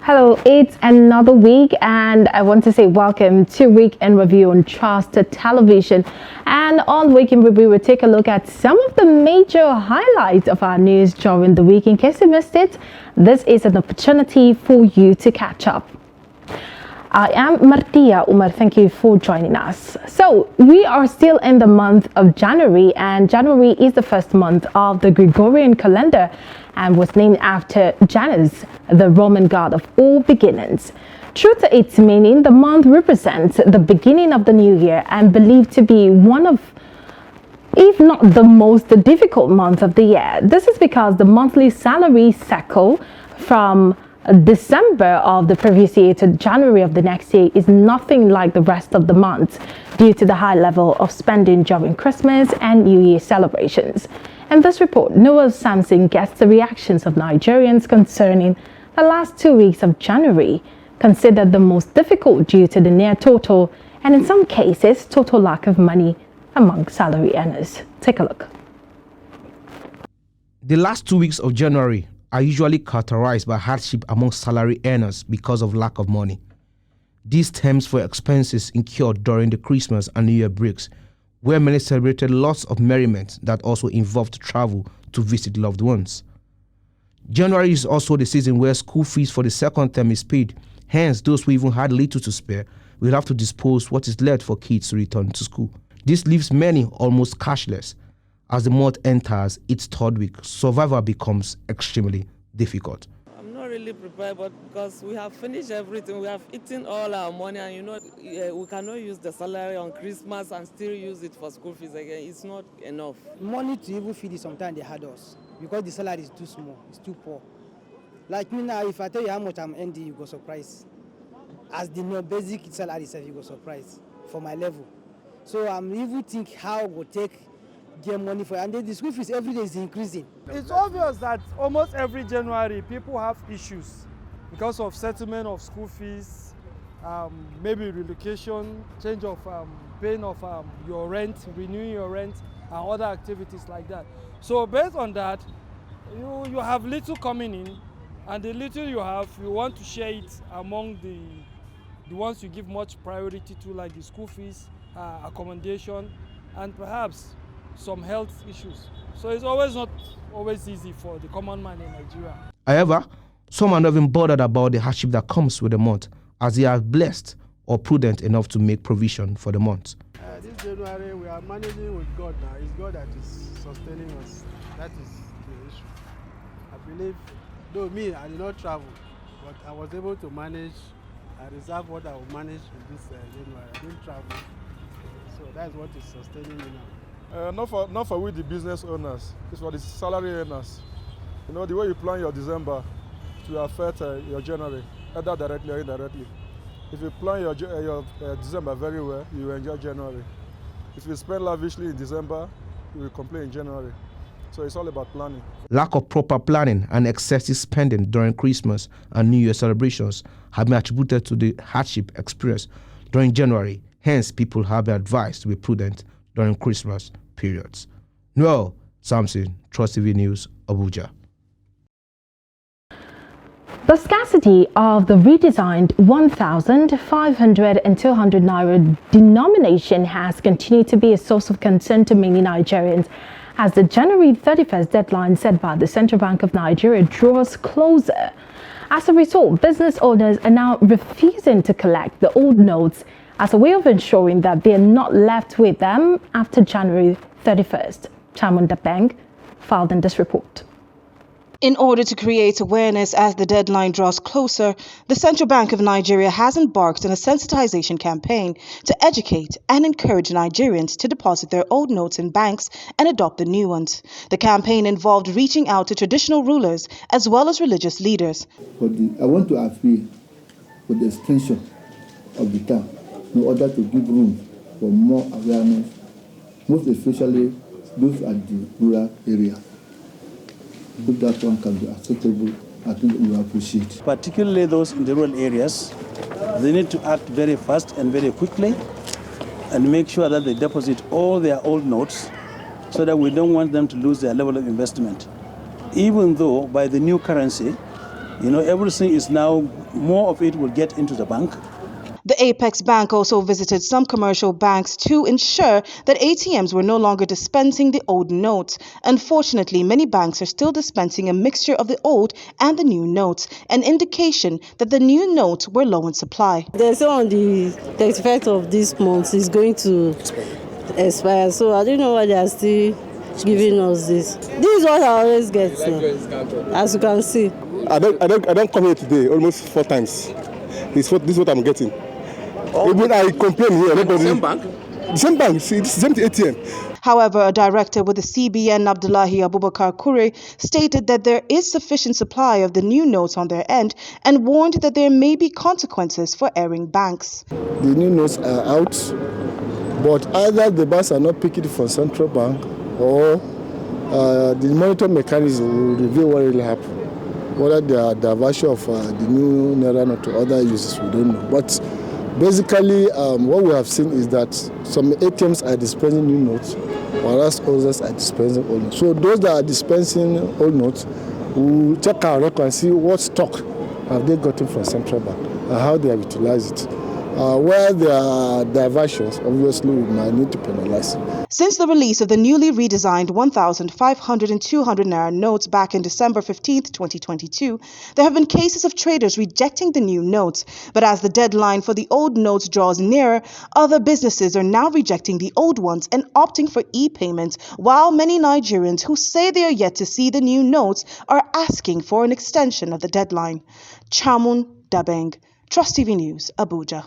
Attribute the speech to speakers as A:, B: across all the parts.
A: Hello, it's another week and I want to say welcome to Week in Review on Trust Television. And on Week in Review, we'll take a look at some of the major highlights of our news during the week. In case you missed it, this is an opportunity for you to catch up. I am Martia Umar. Thank you for joining us. So we are still in the month of January, and January is the first month of the Gregorian calendar and was named after Janus, the Roman god of all beginnings. True to its meaning, the month represents the beginning of the new year and believed to be one of, if not the most difficult month of the year. This is because the monthly salary cycle from December of the previous year to January of the next year is nothing like the rest of the months due to the high level of spending during Christmas and New Year celebrations. In this report, Noah Samson gets the reactions of Nigerians concerning the last 2 weeks of January, considered the most difficult due to the near total and in some cases total lack of money among salary earners. Take a look.
B: The last 2 weeks of January are usually characterized by hardship among salary earners because of lack of money. This stems for expenses incurred during the Christmas and New Year breaks, where many celebrated lots of merriment that also involved travel to visit loved ones. January is also the season where school fees for the second term is paid. Hence, those who even had little to spare will have to dispose what is left for kids to return to school. This leaves many almost cashless. As the month enters its third week, survival becomes extremely difficult.
C: I'm not really prepared, but because we have finished everything, we have eaten all our money, and we cannot use the salary on Christmas and still use it for school fees again. It's not enough.
D: Money to even feed it, sometimes they had us because the salary is too small, it's too poor. Like me now, if I tell you how much I'm earning, you go surprised. As the no basic salary itself, you go surprised for my level. So I'm even think how we take get money for it. And then the school fees every day is increasing.
E: It's obvious that almost every January people have issues because of settlement of school fees, maybe relocation, change of paying of your rent, renewing your rent, and other activities like that. So based on that, you have little coming in, and the little you have, you want to share it among the ones you give much priority to, like the school fees, accommodation, and perhaps some health issues. So it's not always easy for the common man in Nigeria.
B: However, some are not even bothered about the hardship that comes with the month, as they are blessed or prudent enough to make provision for the month.
F: This January we are managing with God now. It's God that is sustaining us. That is the issue. I believe, though me, I did not travel, but I was able to manage. I reserve what I will manage in this January. I didn't travel. So that's what is sustaining me now.
G: Not for we the business owners, it's for the salary earners. You know, the way you plan your December to affect your January, either directly or indirectly. If you plan your December very well, you will enjoy January. If you spend lavishly in December, you will complain in January. So it's all about planning.
B: Lack of proper planning and excessive spending during Christmas and New Year celebrations have been attributed to the hardship experienced during January. Hence, people have been advised to be prudent during Christmas periods. Noel Samson, Trust TV News, Abuja.
A: The scarcity of the redesigned 1,500 and 200 naira denomination has continued to be a source of concern to many Nigerians as the January 31st deadline set by the Central Bank of Nigeria draws closer. As a result, business owners are now refusing to collect the old notes as a way of ensuring that they are not left with them after January 31st. Chamunda Bank filed in this report.
H: In order to create awareness as the deadline draws closer, the Central Bank of Nigeria has embarked on a sensitization campaign to educate and encourage Nigerians to deposit their old notes in banks and adopt the new ones. The campaign involved reaching out to traditional rulers as well as religious leaders.
I: I want to appeal for the extension of the term in order to give room for more awareness, most especially those at the rural area. If that one can be acceptable, I think we will appreciate.
J: Particularly those in the rural areas, they need to act very fast and very quickly and make sure that they deposit all their old notes so that we don't want them to lose their level of investment. Even though by the new currency, Everything is now, more of it will get into the bank.
H: The Apex Bank also visited some commercial banks to ensure that ATMs were no longer dispensing the old notes. Unfortunately, many banks are still dispensing a mixture of the old and the new notes, an indication that the new notes were low in supply.
K: They say on the 31st of this month is going to expire, so I don't know why they are still giving us this. This is what I always get now, as you can see.
L: I don't come here today almost 4 times. This is what I'm getting. Even I complain here. Nobody.
B: Same bank?
L: The same bank. See, it's the same ATM.
H: However, a director with the CBN, Abdullahi Abubakar Kure, stated that there is sufficient supply of the new notes on their end and warned that there may be consequences for erring banks.
I: The new notes are out, but either the banks are not picking it from central bank or the monitoring mechanism will reveal what really happened. Whether they are diversion of the new Naira note to other uses, we don't know. But basically, what we have seen is that some ATMs are dispensing new notes, whereas others are dispensing old notes. So those that are dispensing old notes, will check our record and see what stock have they gotten from central bank and how they have utilized it. Where there are diversions, obviously we might need to penalize them.
H: Since the release of the newly redesigned 1,500 and 200 Naira notes back in December 15, 2022, there have been cases of traders rejecting the new notes. But as the deadline for the old notes draws nearer, other businesses are now rejecting the old ones and opting for e-payments, while many Nigerians who say they are yet to see the new notes are asking for an extension of the deadline. Chamun Dabeng, Trust TV News, Abuja.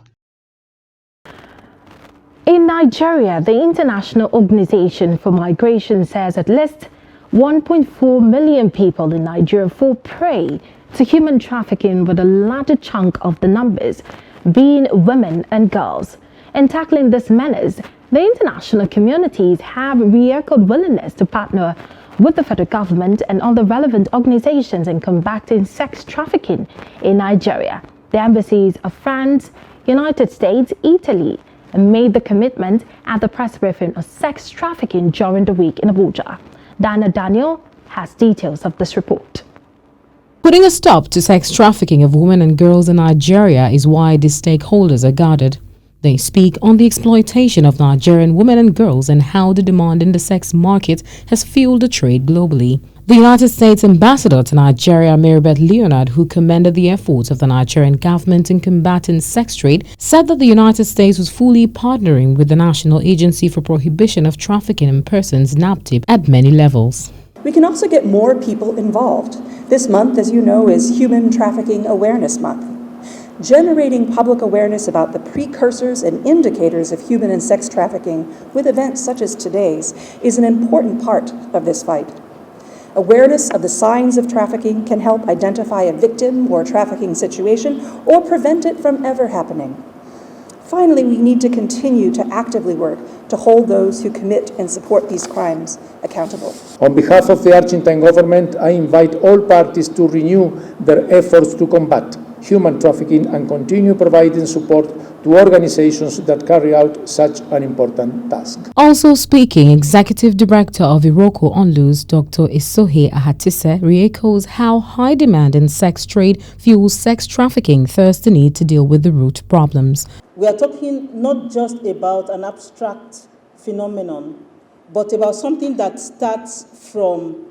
A: In Nigeria, the International Organization for Migration says at least 1.4 million people in Nigeria fall prey to human trafficking, with a larger chunk of the numbers being women and girls. In tackling this menace, the international communities have re-echoed willingness to partner with the federal government and other relevant organizations in combating sex trafficking in Nigeria. The embassies of France, United States, Italy, made the commitment at the press briefing of sex trafficking during the week in Abuja. Dana Daniel has details of this report.
M: Putting a stop to sex trafficking of women and girls in Nigeria is why these stakeholders are gathered. They speak on the exploitation of Nigerian women and girls and how the demand in the sex market has fueled the trade globally. The United States ambassador to Nigeria, Maribeth Leonard, who commended the efforts of the Nigerian government in combating sex trade, said that the United States was fully partnering with the National Agency for Prohibition of Trafficking in Persons, NAPTIP, at many levels.
N: We can also get more people involved. This month, as you know, is Human Trafficking Awareness Month. Generating public awareness about the precursors and indicators of human and sex trafficking with events such as today's is an important part of this fight. Awareness of the signs of trafficking can help identify a victim or trafficking situation or prevent it from ever happening. Finally, we need to continue to actively work to hold those who commit and support these crimes accountable.
O: On behalf of the Argentine government, I invite all parties to renew their efforts to combat human trafficking and continue providing support to organizations that carry out such an important task.
M: Also speaking, Executive Director of Iroko Onlus, Dr. Isohe Ahatise, re-echoes how high demand in sex trade fuels sex trafficking, thus the need to deal with the root problems.
P: We are talking not just about an abstract phenomenon, but about something that starts from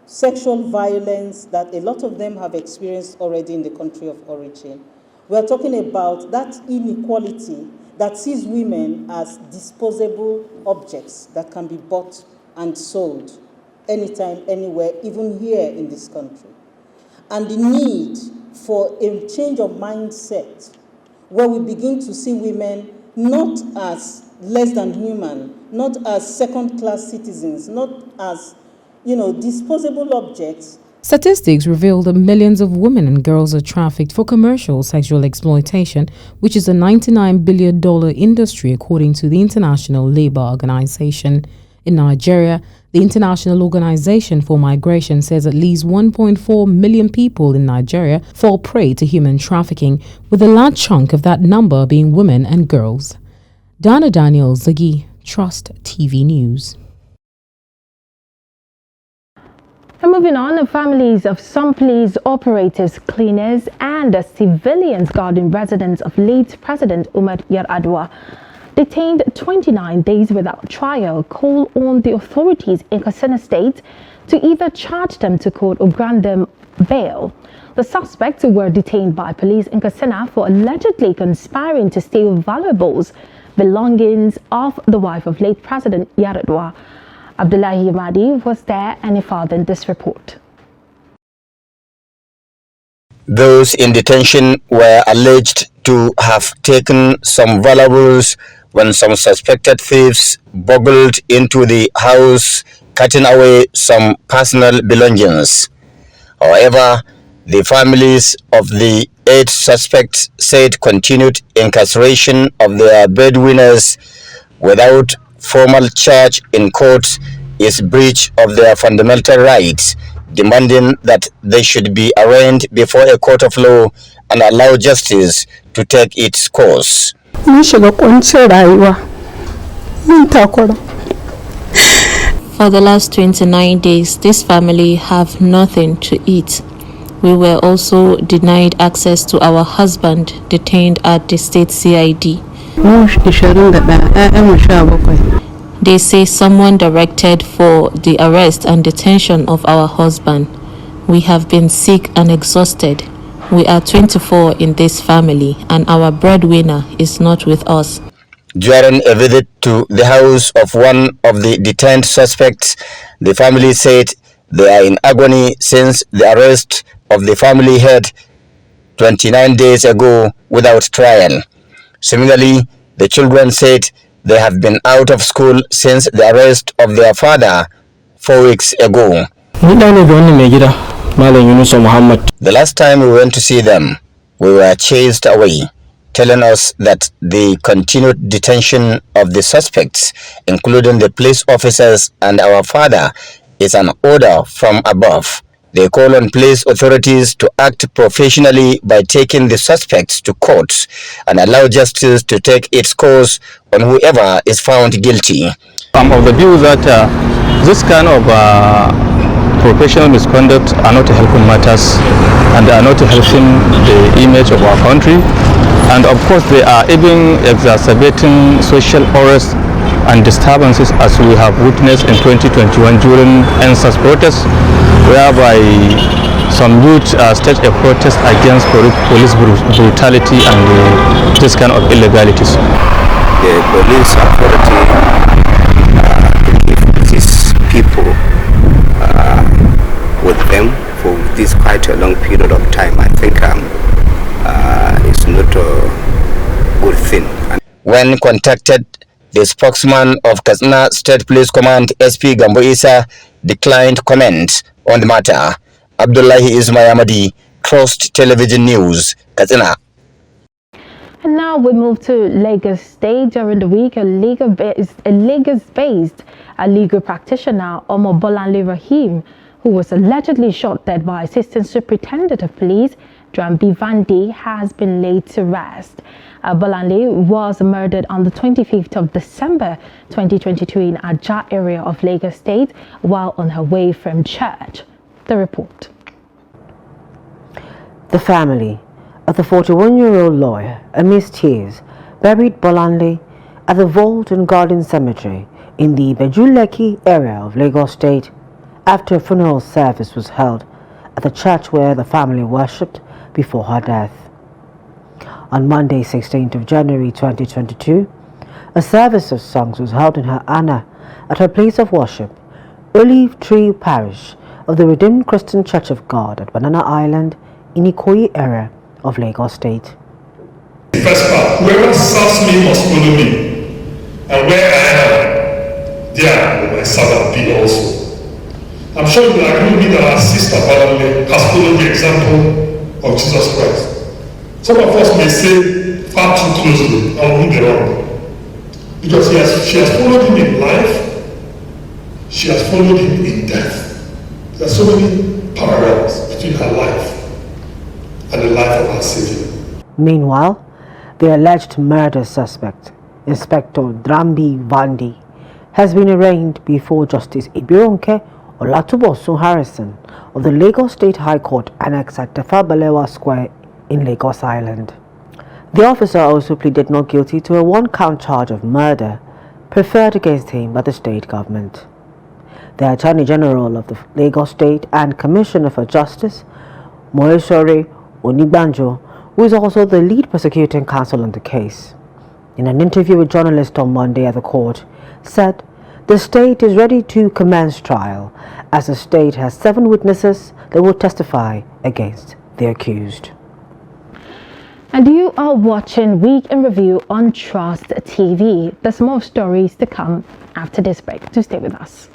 P: sexual violence that a lot of them have experienced already in the country of origin. We are talking about that inequality that sees women as disposable objects that can be bought and sold anytime, anywhere, even here in this country. And the need for a change of mindset where we begin to see women not as less than human, not as second-class citizens, not as disposable objects.
M: Statistics reveal that millions of women and girls are trafficked for commercial sexual exploitation, which is a $99 billion industry according to the International Labour Organization. In Nigeria, the International Organization for Migration says at least 1.4 million people in Nigeria fall prey to human trafficking, with a large chunk of that number being women and girls. Dana Daniel, Zagi, Trust TV News.
A: And moving on, the families of some police operatives, cleaners, and civilians guarding residents of late President Umar Yar'Adua, detained 29 days without trial, call on the authorities in Katsina State to either charge them to court or grant them bail. The suspects were detained by police in Katsina for allegedly conspiring to steal valuables belongings of the wife of late President Yar'Adua. Abdullahi Yamadi was there and he fathered this report.
Q: Those in detention were alleged to have taken some valuables when some suspected thieves burgled into the house, cutting away some personal belongings. However, the families of the 8 suspects said continued incarceration of their breadwinners without formal charge in court is breach of their fundamental rights, demanding that they should be arraigned before a court of law and allow justice to take its course.
R: For the last 29 days, this family have nothing to eat. We were also denied access to our husband detained at the state CID. They say someone directed for the arrest and detention of our husband. We have been sick and exhausted. We are 24 in this family and our breadwinner is not with us.
Q: During a visit to the house of one of the detained suspects, the family said they are in agony since the arrest of the family head 29 days ago without trial. Similarly, the children said they have been out of school since the arrest of their father 4 weeks ago. The last time we went to see them, we were chased away, telling us that the continued detention of the suspects, including the police officers and our father, is an order from above. They call on police authorities to act professionally by taking the suspects to court and allow justice to take its course on whoever is found guilty.
S: I'm of the view that this kind of professional misconduct are not helping matters and they are not helping the image of our country, and of course they are even exacerbating social unrest and disturbances as we have witnessed in 2021 during NSAS protests, whereby some youth staged a protest against police brutality and this kind of illegalities.
Q: The police authority give these people with them for this quite a long period of time. I think it's not a good thing. When contacted, the spokesman of Katsina State Police Command, SP Gambo Isa, declined comment on the matter. Abdullahi Ismayamadi, Trust Television News, Katsina.
A: And now we move to Lagos State. During the week, a Lagos-based legal practitioner, Omo Bolanle Rahim, who was allegedly shot dead by Assistant Superintendent of Police, Drambi Vandi, has been laid to rest. Bolanle was murdered on the 25th of December 2022 in Ajah area of Lagos State while on her way from church. The report.
T: The family of the 41-year-old lawyer, amidst tears, buried Bolanle at the Vault and Garden Cemetery in the Bejuleki area of Lagos State after a funeral service was held at the church where the family worshipped before her death. On Monday, 16th of January 2022, a service of songs was held in her honor at her place of worship, Olive Tree Parish of the Redeemed Christian Church of God at Banana Island in Ikoyi area of Lagos State.
U: The first part, whoever serves me must follow me, and where I am, there will my servant be also. I'm sure you will agree with me that our sister Bolanle has followed the example of Jesus Christ. Some of us may say far too closely and won't be wrong. Because she has followed him in life, she has followed him in death. There are so many parallels between her life and the life of our Savior.
T: Meanwhile, the alleged murder suspect, Inspector Drambi Vandi, has been arraigned before Justice Ibironke Olatubosun Harrison of the Lagos State High Court Annex at Tafa Balewa Square in Lagos Island. The officer also pleaded not guilty to a one-count charge of murder preferred against him by the state government. The Attorney General of the Lagos State and Commissioner for Justice, Moesore Onigbanjo, who is also the lead prosecuting counsel on the case, in an interview with journalists on Monday at the court, said the state is ready to commence trial as the state has 7 witnesses that will testify against the accused.
A: And you are watching Week in Review on Trust TV. There's more stories to come after this break. Do stay with us.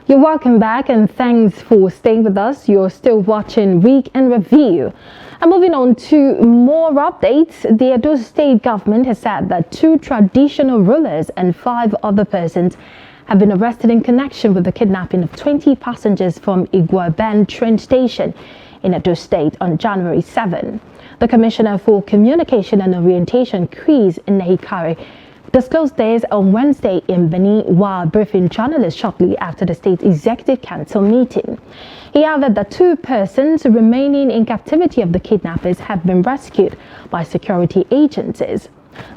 A: You're welcome back and thanks for staying with us. You're still watching Week in Review. And moving on to more updates, the Edo State government has said that 2 traditional rulers and 5 other persons have been arrested in connection with the kidnapping of 20 passengers from Iguaben train station in Edo State on January 7. The Commissioner for Communication and Orientation, Chris Nehikare, disclosed this on Wednesday in Benin while briefing journalists shortly after the state executive council meeting. He added that 2 persons remaining in captivity of the kidnappers have been rescued by security agencies.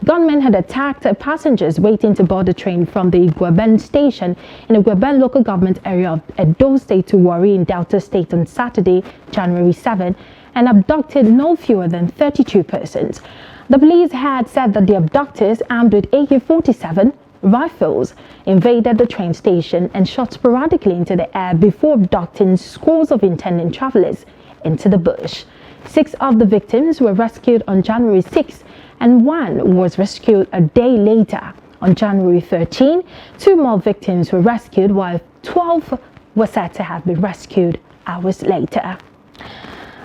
A: Gunmen had attacked passengers waiting to board the train from the Iguaben station in the Iguaben local government area of Edo State to Warri in Delta State on Saturday, January 7, and abducted no fewer than 32 persons. The police had said that the abductors, armed with AK-47 rifles, invaded the train station and shot sporadically into the air before abducting scores of intending travelers into the bush. 6 of the victims were rescued on January 6 and 1 was rescued a day later. On January 13, 2 more victims were rescued while 12 were said to have been rescued hours later.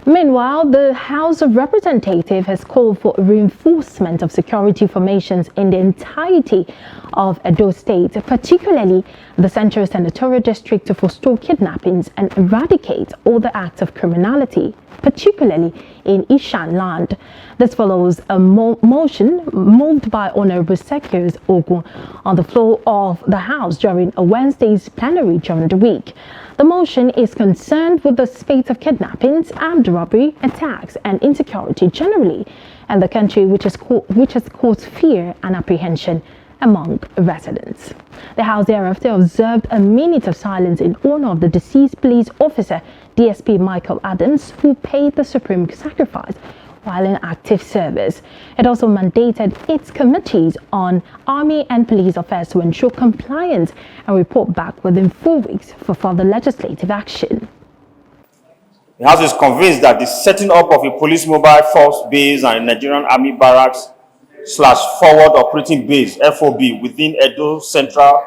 A: Meanwhile, the House of Representatives has called for reinforcement of security formations in the entirety of Edo State, particularly the Central Senatorial District, to forestall kidnappings and eradicate all the acts of criminality, particularly in Ishan land. This follows a motion moved by Honorable Sekios Ogun on the floor of the House during a Wednesday's plenary during the week. The motion is concerned with the spate of kidnappings, armed robbery, attacks, and insecurity generally, and the country which has caused fear and apprehension among residents. The House thereafter observed a minute of silence in honor of the deceased police officer, DSP Michael Adams, who paid the supreme sacrifice while in active service. It also mandated its committees on Army and Police Affairs to ensure compliance and report back within 4 weeks for further legislative action.
C: The House is convinced that the setting up of a police mobile force base and Nigerian Army barracks / forward operating base (FOB) within Edo Central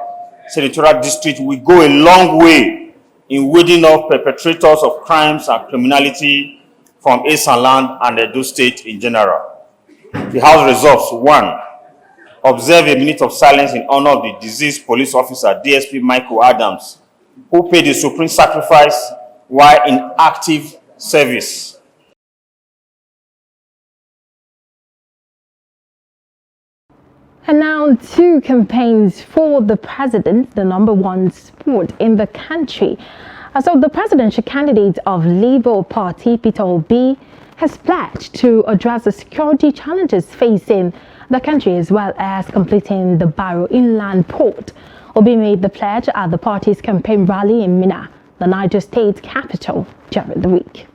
C: Senatorial District will go a long way in weeding off perpetrators of crimes and criminality from Esan land and Edo State in general. The House resolves: 1. Observe a minute of silence in honor of the deceased police officer, DSP Michael Adams, who paid the supreme sacrifice while in active service.
A: And now 2 campaigns for the president, the #1 sport in the country. So the presidential candidate of Labour Party, Peter Obi, has pledged to address the security challenges facing the country as well as completing the Barrow Inland Port. Obi made the pledge at the party's campaign rally in Minna, the Niger State capital, during the week.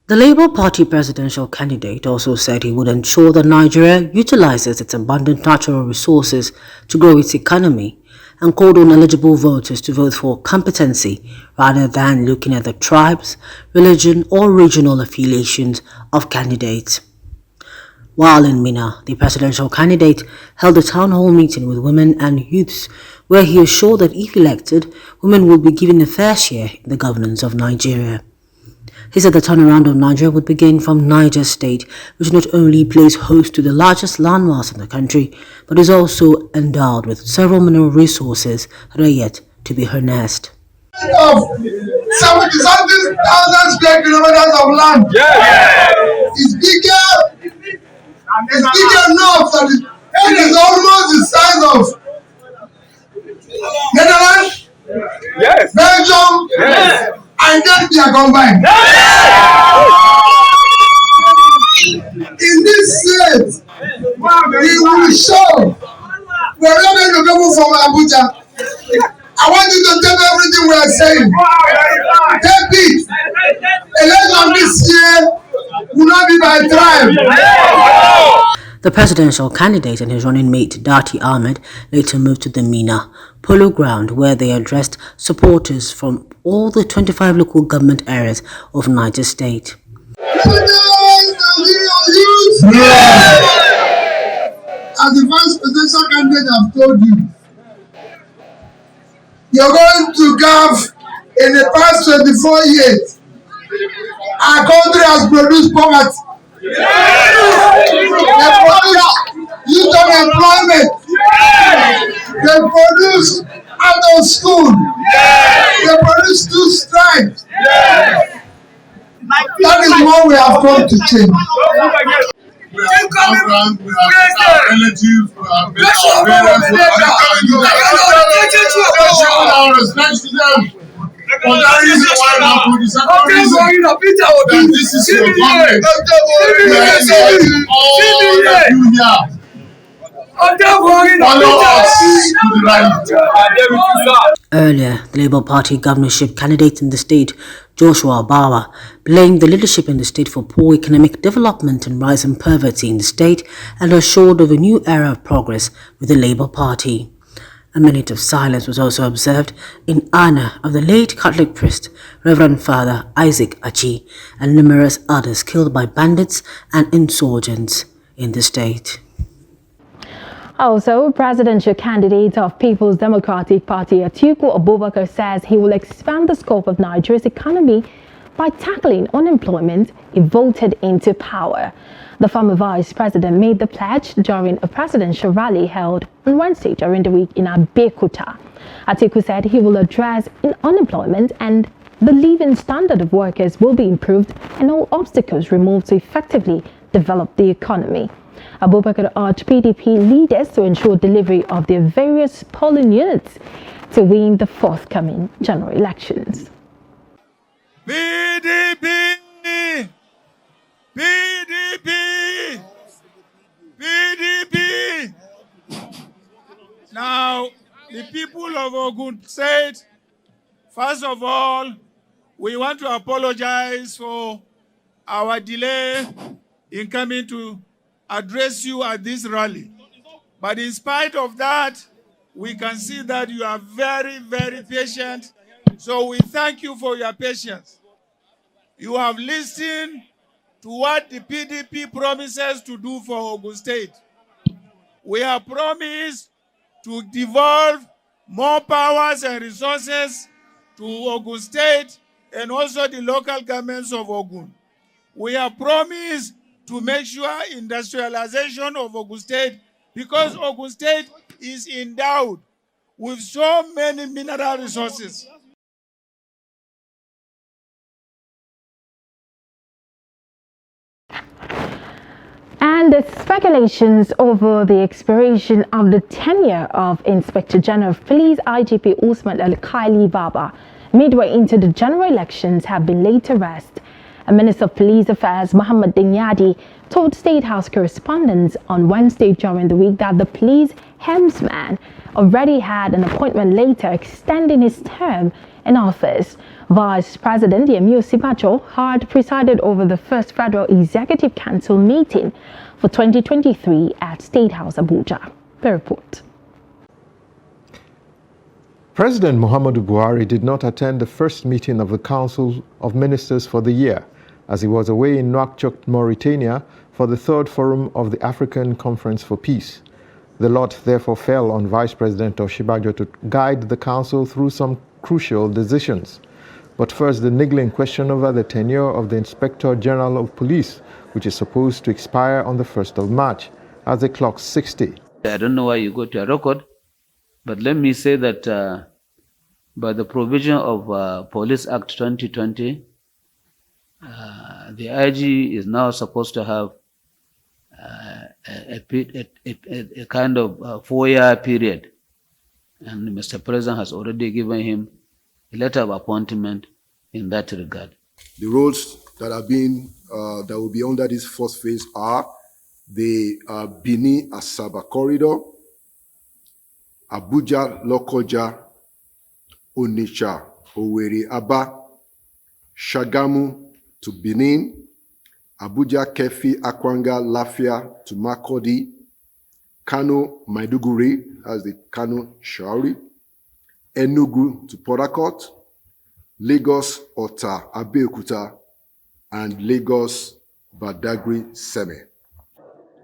T: The Labour Party presidential candidate also said he would ensure that Nigeria utilizes its abundant natural resources to grow its economy and called on eligible voters to vote for competency rather than looking at the tribes, religion or regional affiliations of candidates. While in Minna, the presidential candidate held a town hall meeting with women and youths where he assured that if elected, women will be given a fair share in the governance of Nigeria. He said the turnaround of Nigeria would begin from Niger State, which not only plays host to the largest landmass in the country, but is also endowed with several mineral resources that are yet to be harnessed.
D: Of 70,000 square kilometers of land. It's bigger enough that it is almost the size of Netherlands, Belgium, and Gambia combined. In this state, we will show we are not going to go from Abuja. I want you to take everything we are saying. Take it. Election this year will not be by tribe.
T: The presidential candidate and his running mate Dati Ahmed later moved to the Mina Polo Ground, where they addressed supporters from all the 25 local government areas of Niger State.
D: As the vice presidential candidate, I've told you, you're going to have, in the past 24 years, our country has produced poverty. They produce youth unemployment. They produce out of school. They produce 2 strikes. That is what we have come to change. We have relatives, we have parents, we have our respect to them. But that reason why now, for the second reason, that this is your government. We are inviting all of you here. Follow us to the right.
T: Earlier, the Labour Party governorship candidate in the state, Joshua Bawa, blamed the leadership in the state for poor economic development and rising poverty in the state and assured of a new era of progress with the Labour Party. A minute of silence was also observed in honor of the late Catholic priest, Reverend Father Isaac Achi, and numerous others killed by bandits and insurgents in the state.
A: Also, presidential candidate of People's Democratic Party Atiku Abubakar says he will expand the scope of Nigeria's economy by tackling unemployment if voted into power. The former vice president made the pledge during a presidential rally held on Wednesday during the week in Abeokuta. Atiku said he will address unemployment and the living standard of workers will be improved and all obstacles removed to effectively develop the economy. Abubakar urged PDP leaders to ensure delivery of their various polling units to win the forthcoming general elections.
V: PDP! PDP! PDP! Now, the people of Ogun State, first of all, we want to apologize for our delay in coming to address you at this rally. But in spite of that, we can see that you are very, very patient. So we thank you for your patience. You have listened to what the PDP promises to do for Ogun State. We have promised to devolve more powers and resources to Ogun State and also the local governments of Ogun. We have promised to make sure industrialization of Ogun State, because Ogun State is endowed with so many mineral resources.
A: And the speculations over the expiration of the tenure of Inspector General of Police IGP Usman Al-Khaili Baba midway into the general elections have been laid to rest. A Minister of Police Affairs, Muhammad Dinyadi, told State House correspondents on Wednesday during the week that the police helmsman already had an appointment later extending his term in office. Vice President Yemi Osibajo had presided over the first Federal Executive Council meeting for 2023 at State House, Abuja. The report.
W: President Muhammadu Buhari did not attend the first meeting of the Council of Ministers for the year, as he was away in Nouakchott, Mauritania, for the third forum of the African Conference for Peace. The lot therefore fell on Vice President Oshibajo to guide the council through some crucial decisions. But first, the niggling question over the tenure of the Inspector General of Police, which is supposed to expire on the 1st of March, as they clock 60.
E: I don't know why you go to a record, but let me say that by the provision of Police Act 2020, the IG is now supposed to have a kind of 4-year period, and Mr. President has already given him a letter of appointment in that regard.
F: The roads that are being that will be under this first phase are the Benin-Asaba corridor, Abuja-Lokoja, Onitsha, Owerri-Aba, Shagamu to Benin, Abuja-Kefi, Akwanga, Lafia to Makurdi, Kano-Maiduguri as the Kano-Shauri, Enugu to Port Harcourt, Lagos-Ota, Abeokuta, and Lagos-Badagry-Seme.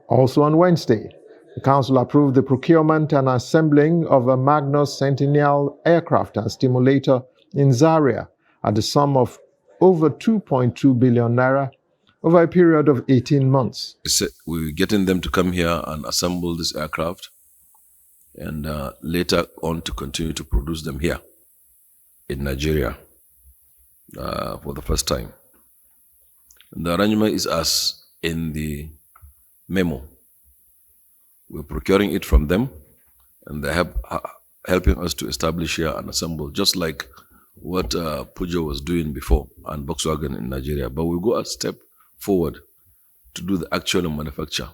W: Also on Wednesday, the Council approved the procurement and assembling of a Magnus Sentinel aircraft and stimulator in Zaria at the sum of over 2.2 billion naira over a period of 18 months.
G: We're getting them to come here and assemble this aircraft and later on to continue to produce them here in Nigeria for the first time. And the arrangement is as in the memo. We're procuring it from them, and they have helping us to establish here and assemble, just like what Peugeot was doing before and Volkswagen in Nigeria. But we go a step forward to do the actual manufacture.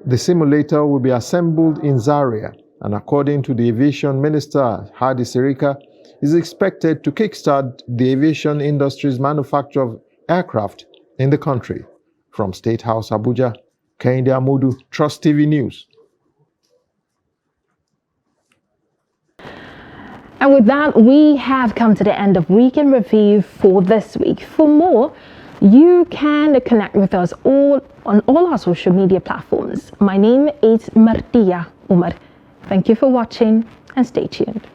W: The simulator will be assembled in Zaria, and according to the Aviation Minister, Hadi Sirika, is expected to kickstart the aviation industry's manufacture of aircraft in the country. From State House, Abuja, Kehinde Amudu, Trust TV News.
A: And with that, we have come to the end of Weekend Review for this week. For more, you can connect with us on all our social media platforms. My name is Martia Umar. Thank you for watching and stay tuned.